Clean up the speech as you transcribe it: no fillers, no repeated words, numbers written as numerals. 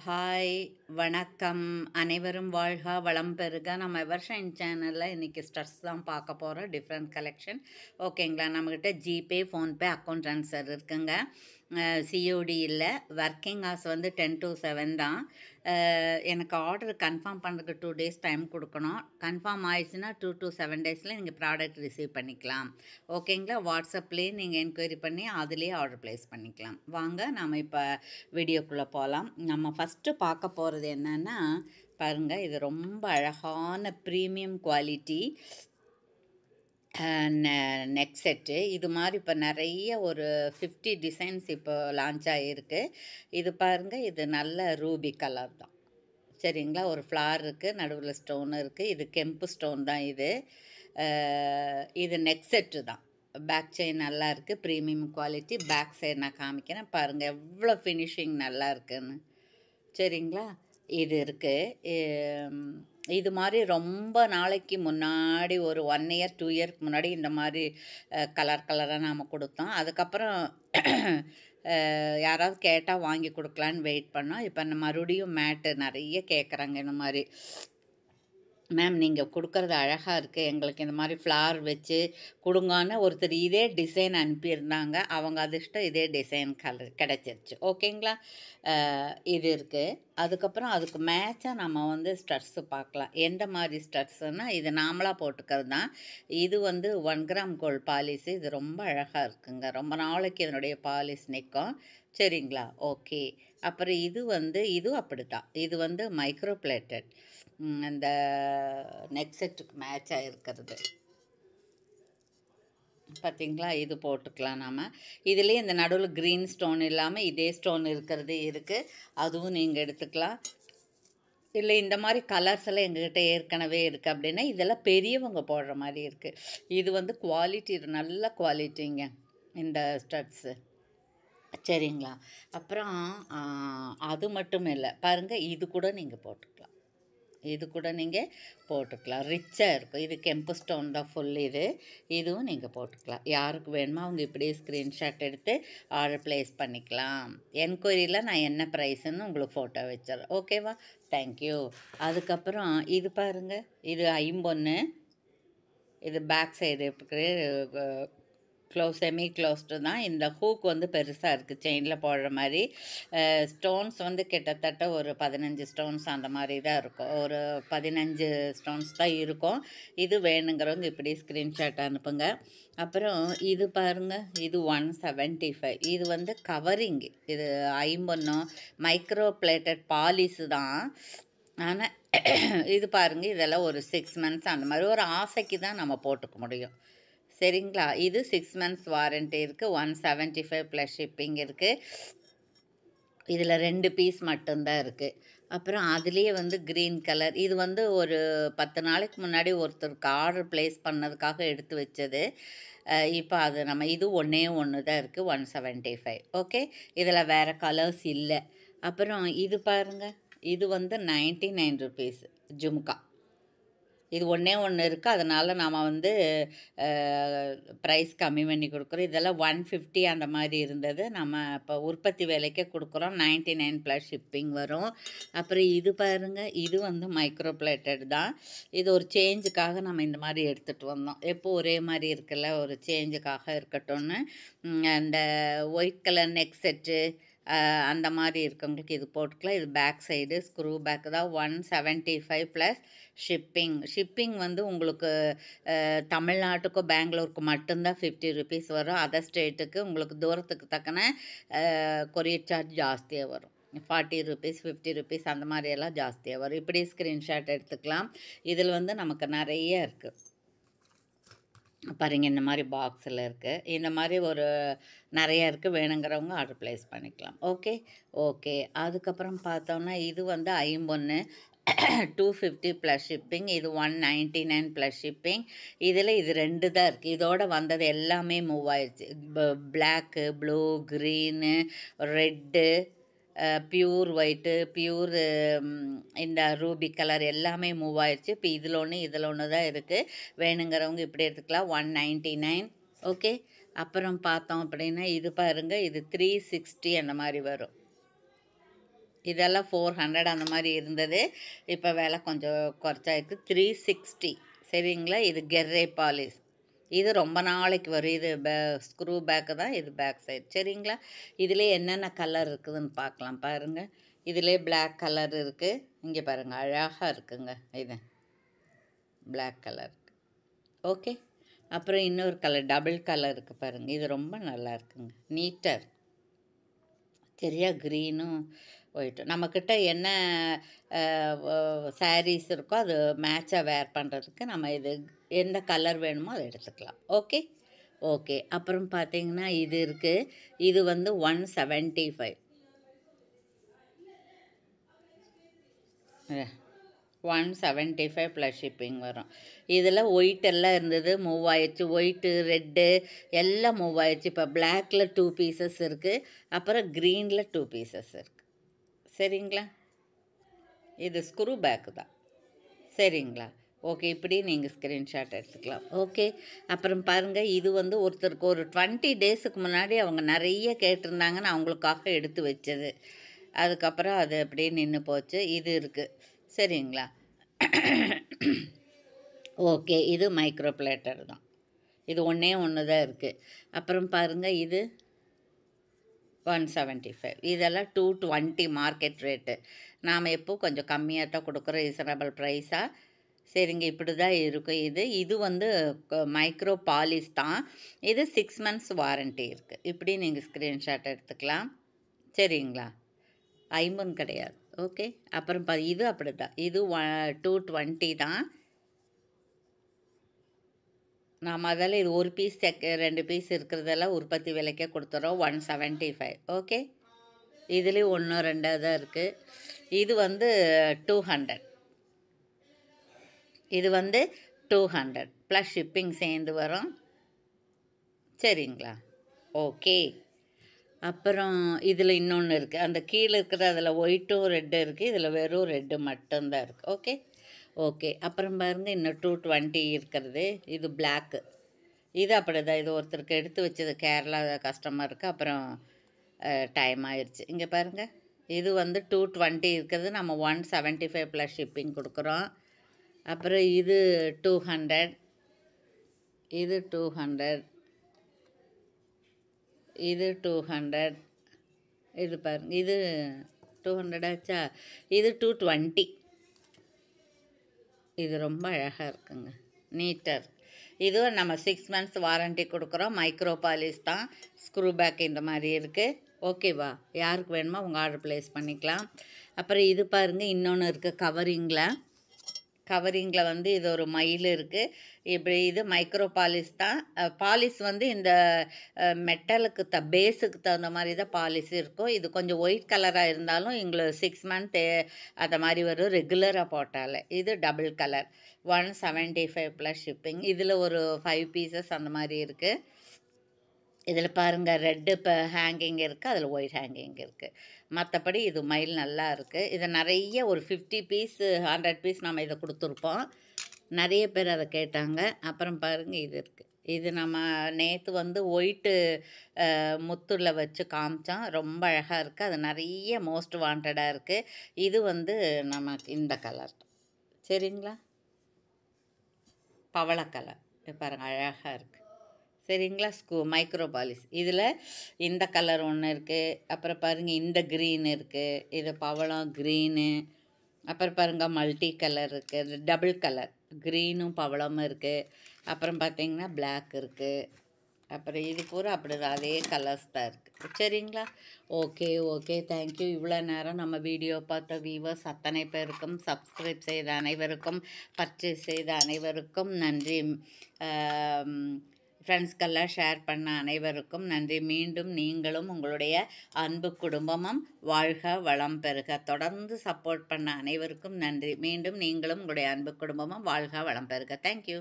Hi, வணக்கம். அனைவரும் வாழ்க, வளம் பெறுக. நம்ம எவர்ஷைன் சேனலில் இன்றைக்கி ஸ்ட்ரெஸ் தான் பார்க்க போகிறோம். Different collection. ஓகேங்களா? நம்மக்கிட்ட ஜிபே, ஃபோன்பே அக்கௌண்ட் ட்ரான்ஸ்ஃபர் இருக்குங்க. சிஓடி இல்லை. ஒர்க்கிங் ஹவர்ஸ் வந்து 10 to 7 தான். எனக்கு ஆர்டர் கன்ஃபார்ம் பண்ணுறதுக்கு 2 days டைம் கொடுக்கணும். கன்ஃபார்ம் ஆயிடுச்சுன்னா 2 to 7 days நீங்கள் ப்ராடக்ட் ரிசீவ் பண்ணிக்கலாம். ஓகேங்களா? வாட்ஸ்அப்லேயே நீங்கள் என்கொயரி பண்ணி அதுலேயே ஆர்டர் ப்ளேஸ் பண்ணிக்கலாம். வாங்க நாம் இப்போ வீடியோக்குள்ளே போகலாம். நம்ம ஃபஸ்ட்டு பார்க்க போகிறது என்னென்னா, பாருங்கள், இது ரொம்ப அழகான ப்ரீமியம் குவாலிட்டி நெக் செட்டு. இது மாதிரி இப்போ நிறைய ஒரு 50 டிசைன்ஸ் இப்போ லான்ச் ஆகிருக்கு. இது பாருங்கள், இது நல்ல ரூபி கலர் தான். சரிங்களா? ஒரு ஃப்ளார் இருக்குது, நடுவில் ஸ்டோன் இருக்குது. இது கெம்பு ஸ்டோன் தான். இது நெக் செட்டு தான். பேக் செயின் நல்லா இருக்குது, ப்ரீமியம் குவாலிட்டி. பேக் சைடு நான் காமிக்கிறேன் பாருங்கள், எவ்வளோ ஃபினிஷிங் நல்லா இருக்குன்னு. சரிங்களா? இது இருக்குது. இது மாதிரி ரொம்ப நாளைக்கு முன்னாடி ஒரு 1 year 2 yearக்கு முன்னாடி இந்த மாதிரி கலராக நாம் கொடுத்தோம். அதுக்கப்புறம் யாராவது கேட்டால் வாங்கி கொடுக்கலான்னு வெயிட் பண்ணோம். இப்போ மறுபடியும் மேட்டு நிறைய கேட்குறாங்க. இந்த மாதிரி, மேம் நீங்கள் கொடுக்குறது அழகாக இருக்குது, எங்களுக்கு இந்த மாதிரி ஃப்ளார் வச்சு கொடுங்கன்னு ஒருத்தர் இதே டிசைன் அனுப்பியிருந்தாங்க. அவங்க அதிர்ஷ்டம் இதே டிசைன் கிடச்சிருச்சு. ஓகேங்களா? இது இருக்குது. அதுக்கப்புறம் அதுக்கு மேட்சாக நம்ம வந்து ஸ்டட்ஸு பார்க்கலாம். எந்த மாதிரி ஸ்டட்ஸுன்னா, இது நாமளாக போட்டுக்கிறது தான். இது வந்து 1 gram கோல்ட் பாலிஸு. இது ரொம்ப அழகாக இருக்குங்க. ரொம்ப நாளைக்கு இதனுடைய பாலிஸ் நிற்கும். சரிங்களா? ஓகே. அப்புறம் இதுவும் அப்படி தான். இது வந்து மைக்ரோ பிளேட்டட், அந்த நெக் செட்டுக்கு மேட்சாக இருக்கிறது. பார்த்திங்களா? இது போட்டுக்கலாம் நாம். இதுலேயே இந்த நடுவில் க்ரீன் ஸ்டோன் இல்லாமல் இதே ஸ்டோன் இருக்கிறது இருக்குது. அதுவும் நீங்கள் எடுத்துக்கலாம். இல்லை, இந்த மாதிரி கலர்ஸ் எல்லாம் எங்ககிட்ட ஏற்கனவே இருக்குது அப்படின்னா இதெல்லாம் பெரியவங்க போடுற மாதிரி இருக்குது. இது வந்து குவாலிட்டி நல்ல குவாலிட்டிங்க இந்த ஸ்டட்ஸு. சரிங்களா? அப்புறம் அது மட்டும் இல்லை, பாருங்கள், இது கூட நீங்கள் போட்டுக்கலாம். ரிச்சாக இருக்கும். இது கெம்பு ஸ்டோன் தான் ஃபுல். இதுவும் நீங்கள் போட்டுக்கலாம். யாருக்கு வேணுமோ அவங்க இப்படியே ஸ்க்ரீன்ஷாட் எடுத்து ஆர்டர் ப்ளேஸ் பண்ணிக்கலாம். என்கொயரியில் நான் என்ன ப்ரைஸுன்னு உங்களுக்கு ஃபோட்டோ வச்சிடறேன். ஓகேவா? தேங்க்யூ. அதுக்கப்புறம் இது பாருங்கள், இது 51. இது பேக் சைடு செமி க்ளோஸ்டு தான். இந்த ஹூக் வந்து பெருசாக இருக்குது, செயினில் போடுற மாதிரி. ஸ்டோன்ஸ் வந்து கிட்டத்தட்ட ஒரு 15 ஸ்டோன்ஸ் அந்த மாதிரி தான் இருக்கும். ஒரு 15 ஸ்டோன்ஸ் தான் இருக்கும். இது வேணுங்கிறவங்க இப்படி ஸ்க்ரீன்ஷாட் அனுப்புங்க. அப்புறம் இது பாருங்கள், இது 175. இது வந்து கவரிங். இது 51 மைக்ரோ பிளேட்டட் பாலிஸு தான். ஆனால் இது பாருங்கள், இதெல்லாம் ஒரு 6 months அந்த மாதிரி ஒரு ஆசைக்கு தான் நம்ம போட்டுக்க முடியும். சரிங்களா? இது 6 months வாரண்ட்டி இருக்குது. 175 ப்ளஸ் ஷிப்பிங் இருக்குது. இதில் 2 பீஸ் மட்டும்தான் இருக்குது. அப்புறம் அதுலேயே வந்து க்ரீன் கலர். இது வந்து ஒரு 10 நாளைக்கு முன்னாடி ஒருத்தருக்கு ஆர்டர் ப்ளேஸ் பண்ணதுக்காக எடுத்து வச்சது. இப்போ அது இது ஒன்றே தான் இருக்குது. 175. ஓகே. இதில் வேறு கலர்ஸ் இல்லை. அப்புறம் இது பாருங்கள், இது வந்து 99 rupees ஜும்கா. இது ஒன்றே இருக்குது. அதனால் நாம் வந்து ப்ரைஸ் கம்மி பண்ணி கொடுக்குறோம். இதெல்லாம் 150 அந்த மாதிரி இருந்தது. நம்ம இப்போ உற்பத்தி விலைக்கே கொடுக்குறோம். 99 ப்ளஸ் ஷிப்பிங் வரும். அப்புறம் இது பாருங்கள், இது வந்து மைக்ரோ பிளேட்டட் தான். இது ஒரு சேஞ்சுக்காக நம்ம இந்த மாதிரி எடுத்துகிட்டு வந்தோம். எப்போ ஒரே மாதிரி இருக்குல்ல, ஒரு சேஞ்சுக்காக இருக்கட்டும்னு. அந்த ஒயிட் கலர் நெக் செட்டு அந்த மாதிரி இருக்கவங்களுக்கு இது போட்டுக்கலாம். இது பேக் சைடு ஸ்க்ரூ பேக் தான். 175 ப்ளஸ் ஷிப்பிங் வந்து உங்களுக்கு தமிழ்நாட்டுக்கோ பெங்களூருக்கு மட்டும்தான் 50 rupees வரும். அதர் ஸ்டேட்டுக்கு உங்களுக்கு தூரத்துக்கு தக்கன கொரியர் சார்ஜ் ஜாஸ்தியாக வரும். 40 rupees 50 rupees அந்த மாதிரியெல்லாம் ஜாஸ்தியாக வரும். இப்படி ஸ்க்ரீன்ஷாட் எடுத்துக்கலாம். இதில் வந்து நமக்கு நிறைய இருக்குது பாருங்கள். இந்த மாதிரி பாக்ஸில் இருக்குது. இந்த மாதிரி ஒரு நிறையா இருக்குது. வேணுங்கிறவங்க ஆர்டர் ப்ளேஸ் பண்ணிக்கலாம். ஓகே. அதுக்கப்புறம் பார்த்தோம்னா இது வந்து 51 250 ப்ளஸ் ஷிப்பிங். இது 199 ப்ளஸ் ஷிப்பிங். இதில் இது 2 தான் இருக்குது. இதோடு வந்தது எல்லாமே மூவ் ஆயிடுச்சு. Black, blue, green, red, pure white, pure இந்த ரூபி கலர் எல்லாமே மூவ் ஆயிடுச்சு. இப்போ இதில் ஒன்று தான் இருக்குது. வேணுங்கிறவங்க இப்படி எடுத்துக்கலாம். 199. ஓகே. அப்புறம் பார்த்தோம் அப்படின்னா இது பாருங்கள், இது 360 அந்த மாதிரி வரும். இதெல்லாம் 400 அந்த மாதிரி இருந்தது. இப்போ விலை கொஞ்சம் குறைச்சாயிருக்கு. 360. சரிங்களா? இது கெர்ரே பாலிஷ். இது ரொம்ப நாளைக்கு வரும். இது ஸ்க்ரூ பேக்கு தான், இது பேக் சைடு. சரிங்களா? இதிலே என்னென்ன கலர் இருக்குதுன்னு பார்க்கலாம் பாருங்கள். இதிலே பிளாக் கலர் இருக்குது. இங்கே பாருங்கள், அழகாக இருக்குங்க. இது பிளாக் கலர். ஓகே. அப்புறம் இன்னொரு கலர், டபுள் கலர் இருக்குது பாருங்கள். இது ரொம்ப நல்லா இருக்குங்க, நீட்டாக இருக்கு. சரியா? க்ரீனும் ஒயிட்டும். நம்மக்கிட்ட என்ன சாரீஸ் இருக்கோ அது மேட்சாக வேர் பண்ணுறதுக்கு நம்ம இது எந்த கலர் வேணுமோ அதை எடுத்துக்கலாம். ஓகே. ஓகே. அப்புறம் பார்த்தீங்கன்னா இது இருக்குது. இது வந்து 175. 175 ப்ளஸ் ஷிப்பிங் வரும். இதில் ஒயிட் எல்லாம் இருந்தது, மூவ் ஆயிடுச்சு. ஒயிட்டு, ரெட்டு எல்லாம் மூவ் ஆயிடுச்சு. இப்போ பிளாக்கில் 2 பீசஸ் இருக்குது. அப்புறம் க்ரீனில் 2 பீசஸ் இருக்குது. சரிங்களா? இது ஸ்க்ரூ பேக்கு தான். சரிங்களா? ஓகே. இப்படி நீங்கள் ஸ்க்ரீன்ஷாட் எடுத்துக்கலாம். ஓகே. அப்புறம் பாருங்கள், இது வந்து ஒருத்தருக்கு ஒரு 20 டேஸுக்கு முன்னாடி அவங்க நிறைய கேட்டிருந்தாங்கன்னு அவங்களுக்காக எடுத்து வச்சது. அதுக்கப்புறம் அது அப்படியே நின்று போச்சு. இது இருக்குது. சரிங்களா? ஓகே. இது மைக்ரோ பிளேட்டர் தான். இது ஒன்றே ஒன்று தான் இருக்குது. அப்புறம் பாருங்கள், இது 175. இதெல்லாம் 220 மார்க்கெட் ரேட்டு. நாம் எப்போ கொஞ்சம் கம்மியாக தான் கொடுக்குறோம், ரீசனபிள் ப்ரைஸாக. சரிங்க, இப்படி தான் இருக்கும். இது வந்து மைக்ரோ பாலிஷ் தான். இது 6 மந்த்ஸ் வாரண்ட்டி இருக்குது. இப்படி நீங்கள் ஸ்க்ரீன்ஷாட் எடுத்துக்கலாம். சரிங்களா? ஐம்பன் கிடையாது. ஓகே. அப்புறம் இது அப்படி தான். இது 220 தான். நாம் அதில் இது ஒரு பீஸ் 2 பீஸ் இருக்கிறதெல்லாம் உற்பத்தி விலைக்கே கொடுத்துறோம். 175. ஓகே. இதுலேயும் 1 2 தான் இருக்குது. இது வந்து 200. இது வந்து 200 ப்ளஸ் ஷிப்பிங் சேர்ந்து வரும். சரிங்களா? ஓகே. அப்புறம் இதில் இன்னொன்று இருக்குது. அந்த கீழே இருக்கிற அதில் ஒயிட்டும் ரெட்டும் இருக்குது. இதில் வெறும் ரெட்டு மட்டும்தான் இருக்குது. ஓகே. ஓகே. அப்புறம் பாருங்கள், இன்னும் 220 இருக்கிறது. இது பிளாக்கு. இது அப்படி தான். இது ஒருத்தருக்கு எடுத்து வச்சது, கேரளா கஸ்டமருக்கு. அப்புறம் டைம் ஆயிடுச்சு. இங்கே பாருங்கள், இது வந்து 220 இருக்கிறது. நம்ம 175 ப்ளஸ் ஷிப்பிங் கொடுக்குறோம். அப்புறம் இது 200. இது 200. இது 200. இது பாருங்க, இது 200 ஆச்சா? இது 220. இது ரொம்ப அழகாக இருக்குங்க, நீட்டாக இருக்கு. இதுவும் நம்ம 6 மந்த்ஸ் வாரண்ட்டி கொடுக்குறோம். மைக்ரோ பாலிஷ் தான். ஸ்க்ரூ பேக் இந்த மாதிரி இருக்குது. ஓகேவா? யாருக்கு வேணுமோ அவங்க ஆர்டர் ப்ளேஸ் பண்ணிக்கலாம். அப்புறம் இது பாருங்கள், இன்னொன்று இருக்குது கவரிங்கில் வந்து இது ஒரு மயில் இருக்குது. இப்படி இது மைக்ரோ பாலிஷ் தான். பாலிஷ் வந்து இந்த மெட்டலுக்கு பேஸுக்கு தகுந்த மாதிரி தான் பாலிஷ் இருக்கும். இது கொஞ்சம் ஒயிட் கலராக இருந்தாலும் எங்களுக்கு 6 மந்த் அந்த மாதிரி வரும் ரெகுலராக போட்டால். இது டபுள் கலர். 175 plus shipping. இதில் ஒரு 5 பீசஸ் அந்த மாதிரி இருக்குது. இதில் பாருங்கள், ரெட்டு இப்போ ஹேங்கிங் இருக்குது, அதில் ஒயிட் ஹேங்கிங் இருக்குது. மற்றபடி இது மயில் நல்லா இருக்குது. இது நிறைய ஒரு 50 பீஸ் 100 பீஸ் நம்ம இதை கொடுத்துருப்போம். நிறைய பேர் அதை கேட்டாங்க. அப்புறம் பாருங்கள், இது இருக்குது. இது நம்ம நேற்று வந்து ஒயிட்டு முத்துல வச்சு காமிச்சோம். ரொம்ப அழகாக இருக்குது. அது நிறைய மோஸ்ட் வாண்டடாக இருக்குது. இது வந்து நமக்கு இந்த கலர். சரிங்களா? பவள கலர். பாருங்கள், அழகாக இருக்குது. சரிங்களா? Micro polish. இதில் இந்த கலர் ஒன்று இருக்குது. அப்புறம் பாருங்கள், இந்த க்ரீன் இருக்குது. இது பவளம் க்ரீனு. அப்புறம் பாருங்கள், மல்டி கலர் இருக்குது. டபுள் கலர், க்ரீனும் பவளமும் இருக்குது. அப்புறம் பார்த்திங்கன்னா பிளாக் இருக்குது. அப்புறம் இது பூரா அப்படி தான், அதே கலர்ஸ் தான் இருக்குது. சரிங்களா? ஓகே. தேங்க்யூ. இவ்வளோ நேரம் நம்ம வீடியோ பார்த்த வியூவர்ஸ் அத்தனை பேருக்கும், சப்ஸ்கிரைப் செய்த அனைவருக்கும், பர்ச்சேஸ் செய்த அனைவருக்கும் நன்றி. ஃப்ரெண்ட்ஸ்க்கெல்லாம் ஷேர் பண்ண அனைவருக்கும் நன்றி. மீண்டும் நீங்களும் உங்களுடைய அன்பு குடும்பமும் வாழ்க வளம் பெறுக. தொடர்ந்து சப்போர்ட் பண்ண அனைவருக்கும் நன்றி. மீண்டும் நீங்களும் உங்களுடைய அன்பு குடும்பமும் வாழ்க வளம் பெறுக. தேங்க்யூ.